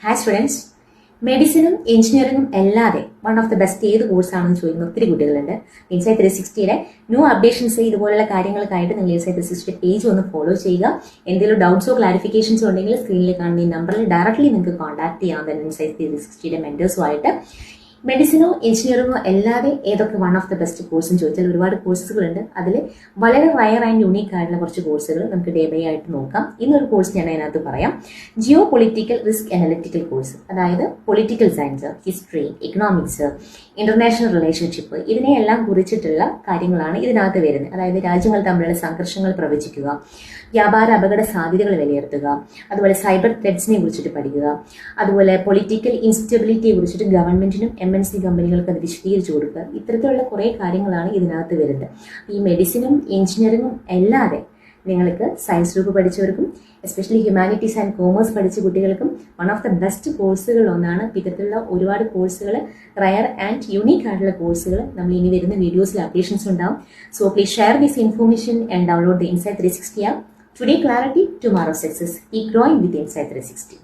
Hi students, മെഡിസിനും എഞ്ചിനീയറിംഗും അല്ലാതെ one of the best ഏത് കോഴ്സാണെന്ന് ചോദിക്കുന്ന ഒത്തിരി കുട്ടികളുണ്ട്. ഇൻസൈറ്റ് 360യുടെ ന്യൂ അപ്ഡേഷൻസ് ഇതുപോലുള്ള കാര്യങ്ങൾക്കായിട്ട് നിങ്ങൾ ഇൻസൈറ്റ് 360 പേജ് ഒന്ന് ഫോളോ ചെയ്യുക. എന്തെങ്കിലും ഡൗട്ട്സോ ക്ലാരിഫിക്കേഷൻസോ ഉണ്ടെങ്കിൽ സ്ക്രീനിൽ കാണുന്ന ഈ നമ്പറിൽ ഡയറക്റ്റ്ലി നിങ്ങൾക്ക് കോൺടാക്ട് ചെയ്യാവുന്നതാണ് ഇൻസൈറ്റ് 360യുടെ മെന്റേഴ്സുമായിട്ട്. മെഡിസിനോ എഞ്ചിനീയറിംഗോ അല്ലാതെ ഏതൊക്കെ one of the best course എന്ന് ചോദിച്ചാൽ ഒരുപാട് കോഴ്സുകളുണ്ട്. അതിൽ വളരെ റയർ ആൻഡ് യൂണീക്ക് ആയിട്ടുള്ള കുറച്ച് കോഴ്സുകൾ നമുക്ക് ഡേ ബൈ ആയിട്ട് നോക്കാം. ഇന്നൊരു കോഴ്സ് ഞാൻ അതിനകത്ത് പറയാം. Geo political risk analytical course, അതായത് political science, history, economics, international relationship, ഇതിനെയെല്ലാം കുറിച്ചിട്ടുള്ള കാര്യങ്ങളാണ് ഇതിനകത്ത് വരുന്നത്. അതായത് രാജ്യങ്ങൾ തമ്മിലുള്ള സംഘർഷങ്ങൾ പ്രവചിക്കുക, വ്യാപാര അപകട സാധ്യതകൾ വിലയിരുത്തുക, അതുപോലെ സൈബർ ത്രെഡ്സിനെ കുറിച്ചിട്ട് പഠിക്കുക, അതുപോലെ പൊളിറ്റിക്കൽ ഇൻസ്റ്റബിലിറ്റിയെ കുറിച്ചിട്ട് ഗവൺമെന്റിനും MNC കമ്പനികൾക്ക് അത് വിശദീകരിച്ചു കൊടുക്കുക. ഇത്തരത്തിലുള്ള കുറേ കാര്യങ്ങളാണ് ഇതിനകത്ത് വരുന്നത്. ഈ മെഡിസിനും എഞ്ചിനീയറിംഗും അല്ലാതെ നിങ്ങൾക്ക് സയൻസ് ഗ്രൂപ്പ് പഠിച്ചവർക്കും എസ്പെഷ്യലി ഹ്യൂമാനിറ്റീസ് ആൻഡ് കോമേഴ്സ് പഠിച്ച കുട്ടികൾക്കും വൺ ഓഫ് ദ ബെസ്റ്റ് കോഴ്സുകൾ ഒന്നാണ്. ഇത്തരത്തിലുള്ള ഒരുപാട് കോഴ്സുകൾ, റയർ ആൻഡ് യൂണീക്ക് ആയിട്ടുള്ള കോഴ്സുകൾ നമ്മൾ ഇനി വരുന്ന വീഡിയോസിൽ അപ്ഡേഷൻസ് ഉണ്ടാവും. So please share this information and download the insight 360 app. Today clarity, tomorrow success. Keep growing with Insight 360.